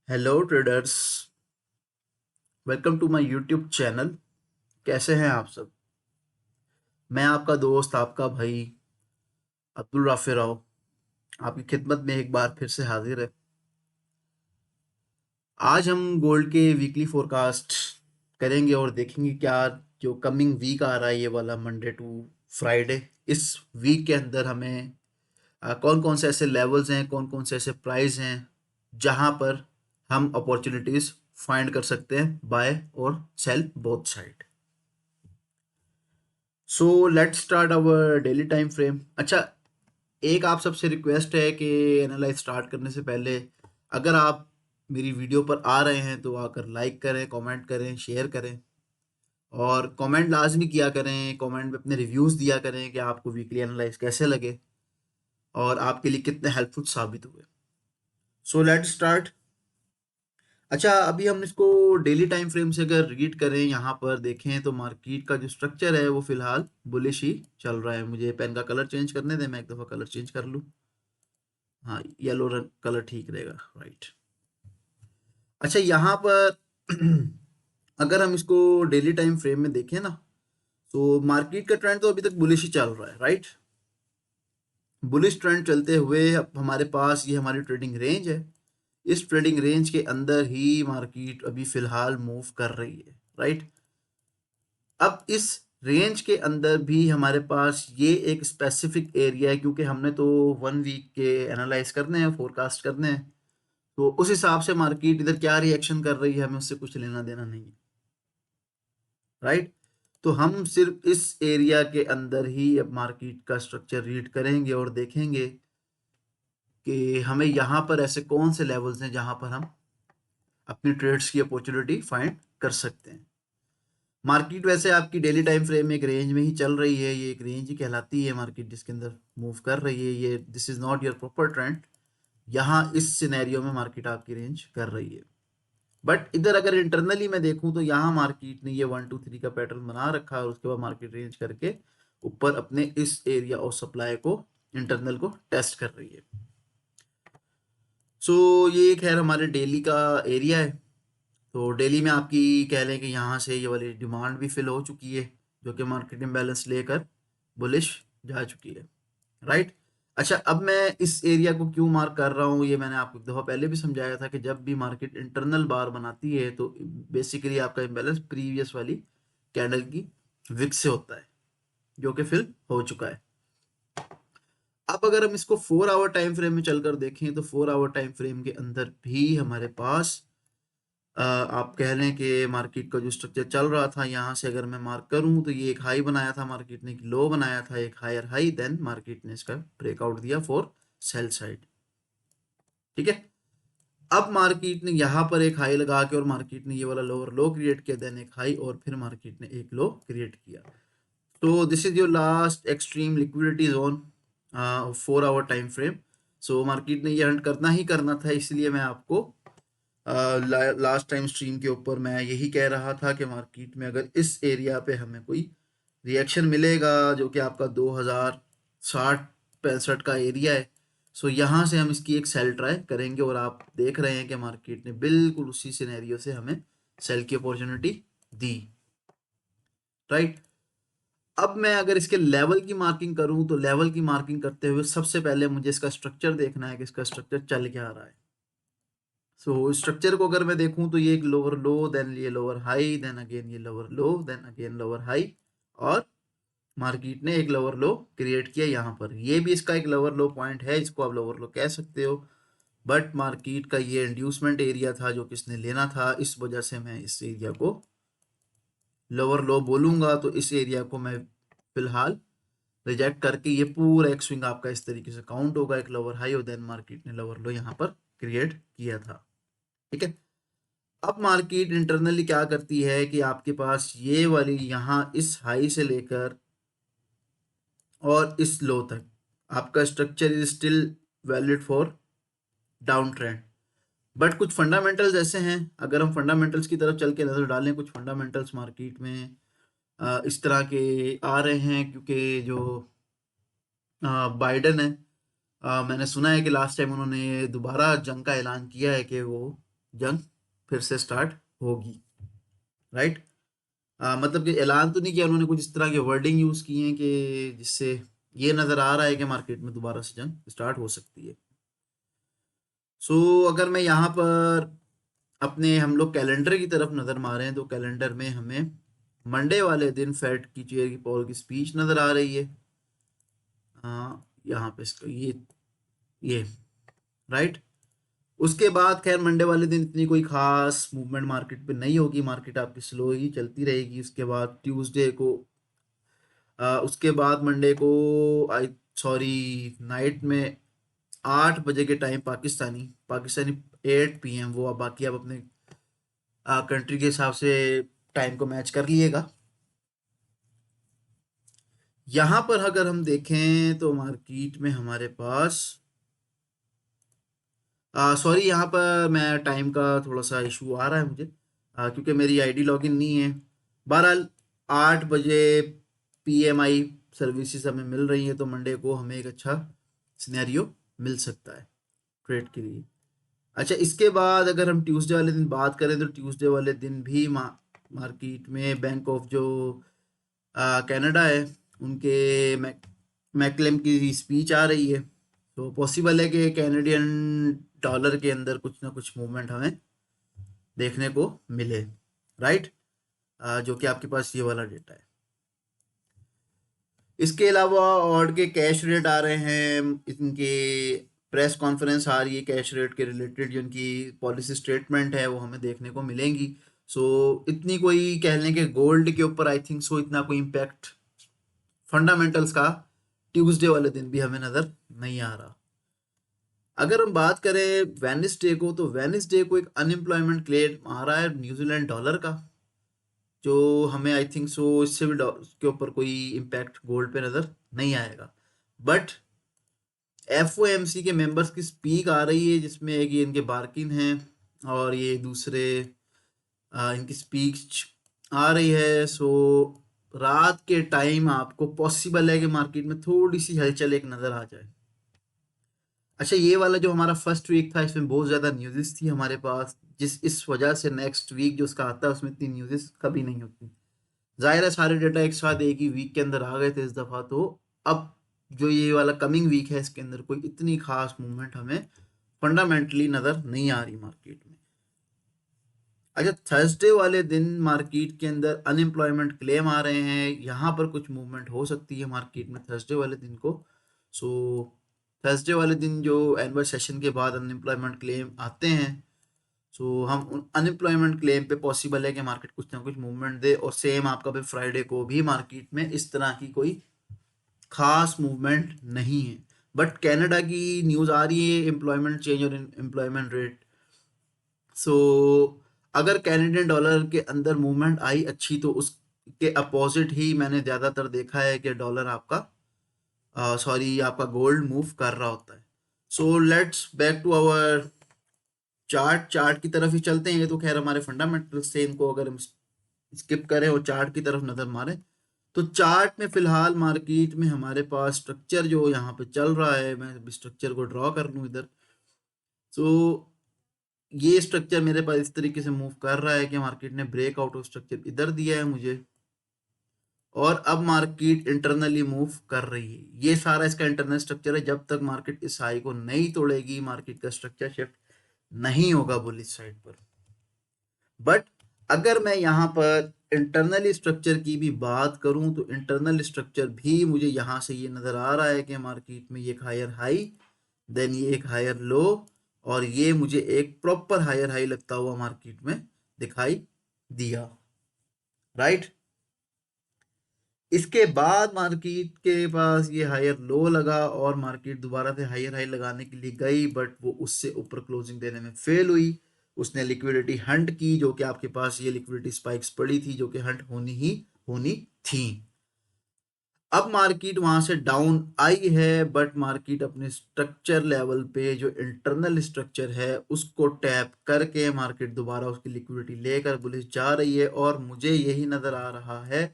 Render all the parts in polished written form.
Hello traders. Welcome to my YouTube channel. कैसे हैं आप सब? मैं आपका दोस्त, आपका भाई अब्दुल राफे राव आपकी खिदमत में एक बार फिर से हाजिर है। आज हम गोल्ड के वीकली फोरकास्ट करेंगे और देखेंगे क्या जो कमिंग वीक आ रहा है, ये वाला मंडे टू फ्राइडे, इस वीक के अंदर हमें कौन कौन से ऐसे लेवल्स हैं, कौन कौन से ऐसे प्राइस हैं जहां पर हम अपॉर्चुनिटीज फाइंड कर सकते हैं, बाय और sell both side. So let's start our daily time frame. अच्छा, एक आप सबसे रिक्वेस्ट है कि एनालाइज स्टार्ट करने से पहले अगर आप मेरी वीडियो पर आ रहे हैं तो आकर लाइक करें, कमेंट करें, शेयर करें और कमेंट लाजमी किया करें। कमेंट में अपने रिव्यूज़ दिया करें कि आपको वीकली एनालाइज कैसे लगे और आपके लिए कितने हेल्पफुल साबित हुए। सो लेट्स स्टार्ट। अच्छा, अभी हम इसको डेली टाइम फ्रेम से अगर रीड करें, यहाँ पर देखें तो मार्केट का जो स्ट्रक्चर है वो फिलहाल बुलिश ही चल रहा है। मुझे पेन का कलर चेंज करने दें, मैं एक दफ़ा कलर चेंज कर लूँ। हाँ, येलो रंग कलर ठीक रहेगा, राइट। अच्छा, यहाँ पर अगर हम इसको डेली टाइम फ्रेम में देखें ना, तो मार्केट का ट्रेंड तो अभी तक बुलिश ही चल रहा है, राइट। बुलिश ट्रेंड चलते हुए अब हमारे पास ये हमारी ट्रेडिंग रेंज है। इस ट्रेडिंग रेंज के अंदर ही मार्केट अभी फिलहाल मूव कर रही है, राइट। अब इस रेंज के अंदर भी हमारे पास ये एक स्पेसिफिक एरिया है, क्योंकि हमने तो 1 वीक के एनालाइज करने हैं, फोरकास्ट करने हैं, तो उस हिसाब से मार्केट इधर क्या रिएक्शन कर रही है हमें उससे कुछ लेना देना नहीं है, राइट। तो हम सिर्फ इस एरिया के अंदर ही अब मार्केट का स्ट्रक्चर रीड करेंगे और देखेंगे कि हमें यहाँ पर ऐसे कौन से लेवल्स हैं जहाँ पर हम अपनी ट्रेड्स की अपॉर्चुनिटी फाइंड कर सकते हैं। मार्केट वैसे आपकी डेली टाइम फ्रेम में एक रेंज में ही चल रही है, ये एक रेंज ही कहलाती है मार्केट जिसके अंदर मूव कर रही है। ये this is not your proper trend. यहाँ इस सिनेरियो में मार्केट आपकी रेंज कर रही है, बट इधर अगर इंटरनली मैं देखूं तो यहाँ मार्केट ने ये 1 2 3 का पैटर्न बना रखा है और उसके बाद मार्केट रेंज करके ऊपर अपने इस एरिया ऑफ सप्लाई को, इंटरनल को टेस्ट कर रही है। सो ये खैर हमारे डेली का एरिया है। तो डेली में आपकी कह लें कि यहाँ से ये वाली डिमांड भी फिल हो चुकी है, जो कि मार्केट इम्बैलेंस लेकर बुलिश जा चुकी है, राइट। अच्छा, अब मैं इस एरिया को क्यों मार्क कर रहा हूँ, ये मैंने आपको एक दफ़ा पहले भी समझाया था कि जब भी मार्केट इंटरनल बार बनाती है तो बेसिकली आपका इम्बैलेंस प्रीवियस वाली कैंडल की विक से होता है, जो कि फिल हो चुका है। अब अगर हम इसको 4 आवर टाइम फ्रेम में चलकर देखें तो 4 आवर टाइम फ्रेम के अंदर भी हमारे पास आप कह लें कि मार्केट का जो स्ट्रक्चर चल रहा था, यहाँ से अगर मैं मार्क करूँ तो ये एक हाई बनाया था मार्केट ने, एक लो बनाया था, एक हायर हाई, देन मार्केट ने इसका ब्रेकआउट दिया फॉर सेल साइड, ठीक है। अब मार्केट ने यहाँ पर एक हाई लगा के और मार्केट ने ये वाला लोअर लो क्रिएट किया, देन एक हाई और फिर मार्केट ने एक लो क्रिएट किया। तो this is your last extreme liquidity zone 4 hour time frame. So market ने ये हंट करना ही करना था, इसलिए मैं आपको लास्ट टाइम स्ट्रीम के ऊपर मैं यही कह रहा था कि मार्केट में अगर इस एरिया पे हमें कोई रिएक्शन मिलेगा, जो कि आपका 2060-65 का एरिया है, सो यहाँ से हम इसकी एक सेल ट्राई करेंगे और आप देख रहे हैं कि मार्केट ने बिल्कुल उसी सिनेरियो से हमें सेल की अपॉर्चुनिटी दी, राइट। अब मैं अगर इसके लेवल की मार्किंग करूं तो लेवल की मार्किंग करते हुए सबसे पहले मुझे इसका स्ट्रक्चर देखना है कि इसका स्ट्रक्चर चल क्या रहा है। सो स्ट्रक्चर को अगर मैं देखूं तो ये एक लोअर लो, देन ये लोअर हाई, देन अगेन ये lower low, then again lower high, और मार्केट ने एक लोअर लो क्रिएट किया यहाँ पर। ये भी इसका एक लोअर लो पॉइंट है, इसको आप लोअर लो कह सकते हो, बट मार्केट का ये इंड्यूसमेंट एरिया था जो किसने लेना था, इस वजह से मैं इस एरिया को लोअर लो बोलूंगा। तो इस एरिया को मैं फिलहाल रिजेक्ट करके, ये पूरा एक स्विंग आपका इस तरीके से काउंट होगा, एक लोअर हाई और देन मार्केट ने लोअर लो यहाँ पर क्रिएट किया था, ठीक है। अब मार्केट इंटरनली क्या करती है कि आपके पास ये वाली यहाँ इस हाई से लेकर और इस लो तक आपका structure is still valid for down trend, but कुछ फंडामेंटल्स ऐसे हैं, अगर हम फंडामेंटल्स की तरफ चल के नजर डालें, कुछ फंडामेंटल्स मार्केट में इस तरह के आ रहे हैं, क्योंकि जो बाइडन है, मैंने सुना है कि लास्ट टाइम उन्होंने दोबारा जंग का ऐलान किया है कि वो जंग फिर से स्टार्ट होगी, राइट। मतलब कि ऐलान तो नहीं किया उन्होंने, कुछ इस तरह के वर्डिंग यूज किए हैं कि जिससे ये नजर आ रहा है कि मार्केट में दोबारा से जंग स्टार्ट हो सकती है। सो अगर मैं यहाँ पर अपने हम लोग कैलेंडर की तरफ नज़र मारें तो कैलेंडर में हमें मंडे वाले दिन फेड की चेयर की पॉल की स्पीच नज़र आ रही है। यहाँ पे इसका ये राइट। उसके बाद खैर मंडे वाले दिन इतनी कोई खास मूवमेंट मार्केट पे नहीं होगी, मार्केट आपकी स्लो ही चलती रहेगी। उसके बाद ट्यूसडे को उसके बाद मंडे को आई सॉरी नाइट में 8 बजे के टाइम पाकिस्तानी पाकिस्तानी 8 PM, वो अब बाकी आप अपने कंट्री के हिसाब से टाइम को मैच कर लिएगा। यहाँ पर अगर हम देखें तो मार्केट में हमारे पास सॉरी यहाँ पर मैं टाइम का थोड़ा सा इशू आ रहा है मुझे, क्योंकि मेरी आईडी लॉगिन नहीं है। बहरहाल 8 बजे PMI सर्विसेज हमें मिल रही है, तो मंडे को हमें एक अच्छा सिनेरियो मिल सकता है ट्रेड के लिए। अच्छा, इसके बाद अगर हम ट्यूसडे वाले दिन बात करें तो ट्यूसडे वाले दिन भी मार्केट में बैंक ऑफ जो कनाडा है उनके मैकलेम की स्पीच आ रही है। तो पॉसिबल है कि कैनेडियन डॉलर के अंदर कुछ ना कुछ मूवमेंट हमें देखने को मिले, राइट। जो कि आपके पास ये वाला डेटा है। इसके अलावा और के कैश रेट आ रहे हैं, इनके प्रेस कॉन्फ्रेंस आ रही है कैश रेट के रिलेटेड, जो इनकी पॉलिसी स्टेटमेंट है वो हमें देखने को मिलेंगी। सो इतनी कोई कह लें कि गोल्ड के ऊपर आई थिंक सो इतना कोई इम्पैक्ट फंडामेंटल्स का ट्यूसडे वाले दिन भी हमें नज़र नहीं आ रहा। अगर हम बात करें वेडनेसडे को, तो वेडनेसडे को एक अनएम्प्लॉयमेंट क्लेम आ रहा है न्यूजीलैंड डॉलर का, जो हमें आई थिंक सो इससे भी के ऊपर कोई इम्पैक्ट गोल्ड पे नज़र नहीं आएगा। बट FOMC के मेंबर्स की स्पीक आ रही है जिसमें एक ये इनके बार्किन हैं और ये दूसरे इनकी स्पीच आ रही है। सो रात के टाइम आपको पॉसिबल है कि मार्केट में थोड़ी सी हलचल एक नज़र आ जाए। अच्छा, ये वाला जो हमारा फर्स्ट वीक था इसमें बहुत ज़्यादा न्यूज़ेस थी हमारे पास, इस वजह से नेक्स्ट वीक जो उसका आता है उसमें इतनी न्यूज़ेस कभी नहीं होती। जाहिर है सारे डेटा एक साथ एक ही वीक के अंदर आ गए थे इस दफ़ा, तो अब जो ये वाला कमिंग वीक है इसके अंदर कोई इतनी खास मूवमेंट हमें फंडामेंटली नज़र नहीं आ रही मार्केट में। अच्छा, थर्सडे वाले दिन मार्केट के अंदर अनएम्प्लॉयमेंट क्लेम आ रहे हैं, यहाँ पर कुछ मूवमेंट हो सकती है मार्केट में थर्सडे वाले दिन को। सो थर्सडे वाले दिन जो एनुअल सेशन के बाद अनएम्प्लॉयमेंट क्लेम आते हैं, सो हम अनएम्प्लॉयमेंट क्लेम पे पॉसिबल है कि मार्केट कुछ ना कुछ मूवमेंट दे। और सेम आपका फिर फ्राइडे को भी मार्केट में इस तरह की कोई खास मूवमेंट नहीं है। बट कनाडा की न्यूज़ आ रही है एम्प्लॉयमेंट चेंज और एम्प्लॉयमेंट रेट। सो अगर कैनेडियन डॉलर के अंदर मूवमेंट आई अच्छी, तो उसके अपोजिट ही मैंने ज़्यादातर देखा है कि डॉलर आपका सॉरी आपका गोल्ड मूव कर रहा होता है। So let's back to our chart की तरफ ही चलते हैं। ये तो खैर हमारे फंडामेंटल्स से, इनको अगर हम स्किप करें और चार्ट की तरफ नज़र मारें तो चार्ट में फिलहाल मार्केट में हमारे पास स्ट्रक्चर जो यहाँ पे चल रहा है, मैं स्ट्रक्चर को ड्रॉ कर लूँ इधर। सो ये स्ट्रक्चर मेरे पास इस तरीके से मूव कर रहा है कि मार्केट ने ब्रेकआउट ऑफ स्ट्रक्चर इधर दिया है मुझे, और अब मार्केट इंटरनली मूव कर रही है। ये सारा इसका इंटरनल स्ट्रक्चर है। जब तक मार्केट इस हाई को नहीं तोड़ेगी मार्केट का स्ट्रक्चर शिफ्ट नहीं होगा बुलिश साइड पर। बट अगर मैं यहाँ पर इंटरनल स्ट्रक्चर की भी बात करूँ तो इंटरनल स्ट्रक्चर भी मुझे यहाँ से ये नज़र आ रहा है कि मार्केट में ये एक हायर हाई, देन ये एक हायर लो, और ये मुझे एक प्रॉपर हायर हाई लगता हुआ मार्केट में दिखाई दिया, राइट। इसके बाद मार्केट के पास ये हायर लो लगा और मार्केट दोबारा से हायर हाई लगाने के लिए गई, बट वो उससे ऊपर क्लोजिंग देने में फेल हुई। उसने लिक्विडिटी हंट की, जो कि आपके पास ये लिक्विडिटी स्पाइक्स पड़ी थी जो कि हंट होनी ही होनी थी। अब मार्केट वहां से डाउन आई है, बट मार्केट अपने स्ट्रक्चर लेवल पे जो इंटरनल स्ट्रक्चर है उसको टैप करके मार्केट दोबारा उसकी लिक्विडिटी लेकर बुलिश जा रही है। और मुझे यही नज़र आ रहा है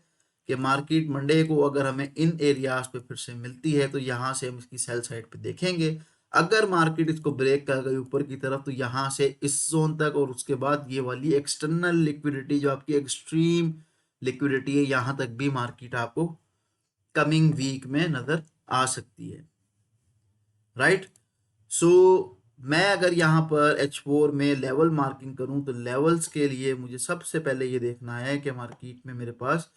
कि मार्केट मंडे को अगर हमें इन एरियाज पे फिर से मिलती है तो यहाँ से हम इसकी सेल साइड पे देखेंगे। अगर मार्केट इसको ब्रेक कर गई ऊपर की तरफ तो यहाँ से इस जोन तक और उसके बाद ये वाली एक्सटर्नल लिक्विडिटी जो आपकी एक्सट्रीम लिक्विडिटी है यहाँ तक भी मार्केट आपको कमिंग वीक में नजर आ सकती है, राइट। सो मैं अगर यहाँ पर H4 में लेवल मार्किंग करूँ तो लेवल्स के लिए मुझे सबसे पहले ये देखना है कि मार्केट में मेरे पास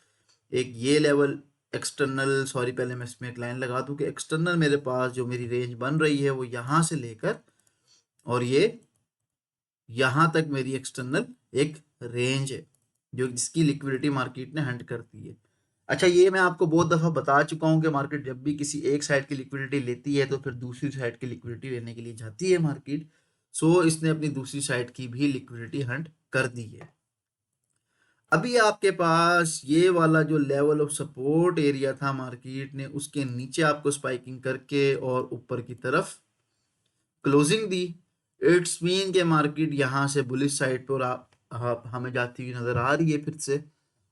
एक ये लेवल एक्सटर्नल, सॉरी पहले मैं इसमें एक लाइन लगा दूं कि एक्सटर्नल मेरे पास जो मेरी रेंज बन रही है वो यहाँ से लेकर और ये यहाँ तक मेरी एक्सटर्नल एक रेंज है जो जिसकी लिक्विडिटी मार्केट ने हंट करती है। अच्छा, ये मैं आपको बहुत दफ़ा बता चुका हूँ कि मार्केट जब भी किसी एक साइड की लिक्विडिटी लेती है तो फिर दूसरी साइड की लिक्विडिटी लेने के लिए जाती है मार्केट। सो इसने अपनी दूसरी साइड की भी लिक्विडिटी हंट कर दी है। अभी आपके पास ये वाला जो लेवल ऑफ सपोर्ट एरिया था मार्केट ने उसके नीचे आपको स्पाइकिंग करके और ऊपर की तरफ क्लोजिंग दी। इट्स मीन के मार्केट यहाँ से बुलिश साइड पर हमें जाती हुई नजर आ रही है फिर से।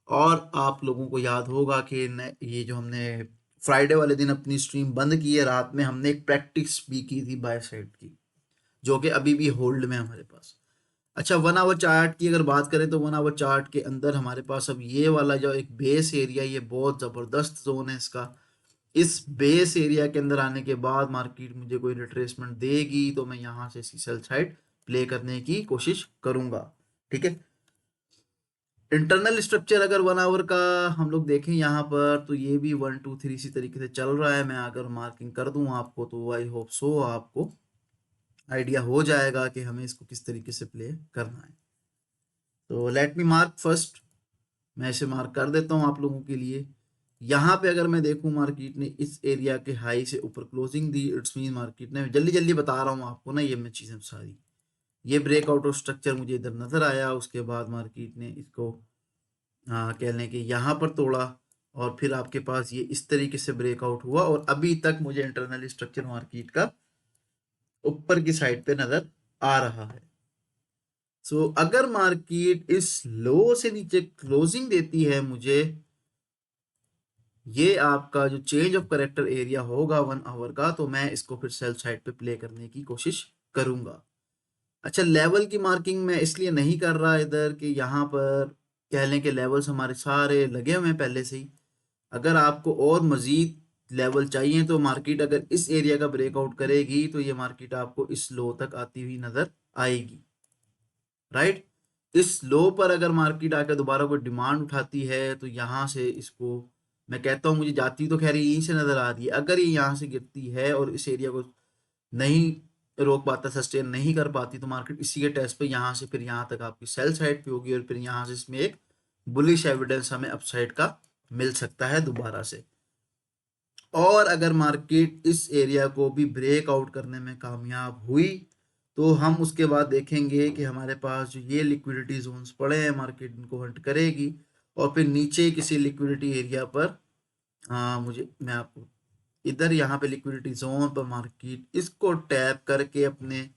और आप लोगों को याद होगा कि ये जो हमने फ्राइडे वाले दिन अपनी स्ट्रीम बंद की है, रात में हमने एक प्रैक्टिस भी की थी बाय साइड की जो कि अभी भी होल्ड में हमारे पास। अच्छा, 1 आवर चार्ट की अगर बात करें तो 1 आवर चार्ट के अंदर हमारे पास अब ये वाला जो एक बेस एरिया, ये बहुत ज़बरदस्त जोन है इसका। इस बेस एरिया के अंदर आने के बाद मार्केट मुझे कोई रिट्रेसमेंट देगी तो मैं यहाँ से इसकी सेल साइड प्ले करने की कोशिश करूंगा, ठीक है। इंटरनल स्ट्रक्चर अगर 1 आवर का हम लोग देखें यहाँ पर तो ये भी 1 2 3 इसी तरीके से चल रहा है। मैं अगर मार्किंग कर दूं आपको तो आई होप सो आपको आइडिया हो जाएगा कि हमें इसको किस तरीके से प्ले करना है। तो लेट मी मार्क फर्स्ट, मैं इसे मार्क कर देता हूँ आप लोगों के लिए। यहाँ पे अगर मैं देखूँ मार्केट ने इस एरिया के हाई से ऊपर closing the, it's mean market ने, जल्दी जल्दी बता रहा हूँ आपको ना ये मैं चीज़ें सारी, ये ब्रेकआउट ऑफ स्ट्रक्चर मुझे इधर नज़र आया। उसके बाद मार्केट ने इसको कह लें कि यहाँ पर तोड़ा और फिर आपके पास ये इस तरीके से ब्रेकआउट हुआ और अभी तक मुझे इंटरनल स्ट्रक्चर मार्केट का ऊपर की साइड पे नज़र आ रहा है। सो अगर मार्केट इस लो से नीचे क्लोजिंग देती है मुझे, ये आपका जो चेंज ऑफ करेक्टर एरिया होगा 1 आवर का, तो मैं इसको फिर सेल साइड पे प्ले करने की कोशिश करूंगा। अच्छा, लेवल की मार्किंग मैं इसलिए नहीं कर रहा इधर कि यहाँ पर कह लें कि लेवल्स हमारे सारे लगे हुए हैं पहले से ही। अगर आपको और मज़ीद लेवल चाहिए तो मार्केट अगर इस एरिया का ब्रेकआउट करेगी तो ये मार्केट आपको इस लो तक आती हुई नज़र आएगी, राइट। इस लो पर अगर मार्केट आकर दोबारा कोई डिमांड उठाती है तो यहाँ से इसको मैं कहता हूँ, मुझे जाती तो खैर यहीं से नज़र आ रही है। अगर ये यहाँ से गिरती है और इस एरिया को नहीं रोक पाता, सस्टेन नहीं कर पाती, तो मार्केट इसी के टेस्ट पे यहाँ से फिर यहाँ तक आपकी सेल साइड पे होगी और फिर यहाँ से इसमें एक बुलिश एविडेंस हमें अपसाइड का मिल सकता है दोबारा से। और अगर मार्केट इस एरिया को भी ब्रेक आउट करने में कामयाब हुई तो हम उसके बाद देखेंगे कि हमारे पास जो ये लिक्विडिटी जोन्स पड़े हैं मार्केट इनको हंट करेगी और फिर नीचे किसी लिक्विडिटी एरिया पर मैं आपको इधर यहाँ पे लिक्विडिटी जोन पर मार्केट इसको टैप करके अपने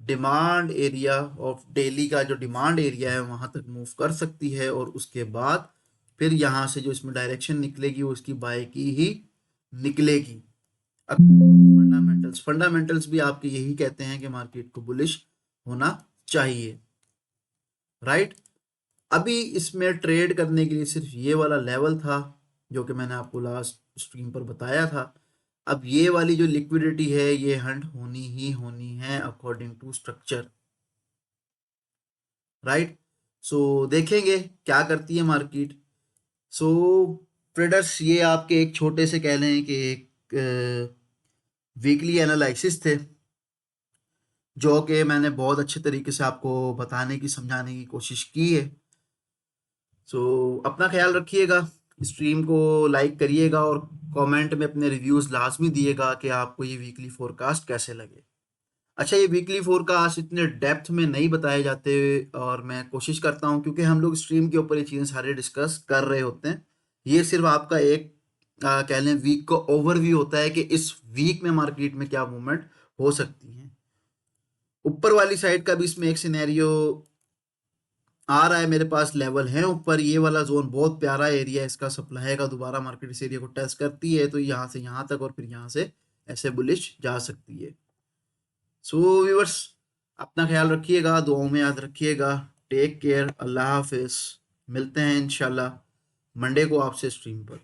डिमांड एरिया ऑफ डेली का जो डिमांड एरिया है वहाँ तक मूव कर सकती है और उसके बाद फिर यहाँ से जो इसमें डायरेक्शन निकलेगी वो इसकी बाय की ही निकलेगी। फंडामेंटल्स भी आपके यही कहते हैं कि मार्केट को बुलिश होना चाहिए, राइट। अभी इसमें ट्रेड करने के लिए सिर्फ ये वाला लेवल था जो कि मैंने आपको लास्ट स्ट्रीम पर बताया था। अब ये वाली जो लिक्विडिटी है ये हंट होनी ही होनी है अकॉर्डिंग टू स्ट्रक्चर, राइट। सो देखेंगे क्या करती है मार्केट। सो ट्रेडर्स, ये आपके एक छोटे से कह लें कि एक वीकली एनालिसिस थे जो कि मैंने बहुत अच्छे तरीके से आपको बताने की समझाने की कोशिश की है। सो अपना ख्याल रखिएगा, स्ट्रीम को लाइक करिएगा और कमेंट में अपने रिव्यूज़ लाजमी दिएगा कि आपको ये वीकली फोरकास्ट कैसे लगे। अच्छा, ये वीकली फोरकास्ट इतने डेप्थ में नहीं बताए जाते और मैं कोशिश करता हूँ क्योंकि हम लोग स्ट्रीम के ऊपर ये चीज़ें सारे डिस्कस कर रहे होते हैं। ये सिर्फ आपका एक कह लें वीक का ओवरव्यू होता है कि इस वीक में मार्केट में क्या मूवमेंट हो सकती है। ऊपर वाली साइड का भी इसमें एक सिनेरियो आ रहा है, मेरे पास लेवल है ऊपर, ये वाला जोन बहुत प्यारा एरिया है इसका, सप्लाई का दोबारा मार्केट इस एरिया को टेस्ट करती है तो यहाँ से यहाँ तक और फिर यहाँ से ऐसे बुलिश जा सकती है। सो व्यूअर्स, अपना ख्याल रखिएगा, दुआओं में याद रखिएगा। टेक केयर, अल्लाह हाफिज। मिलते हैं इंशाल्लाह मंडे को आपसे स्ट्रीम पर।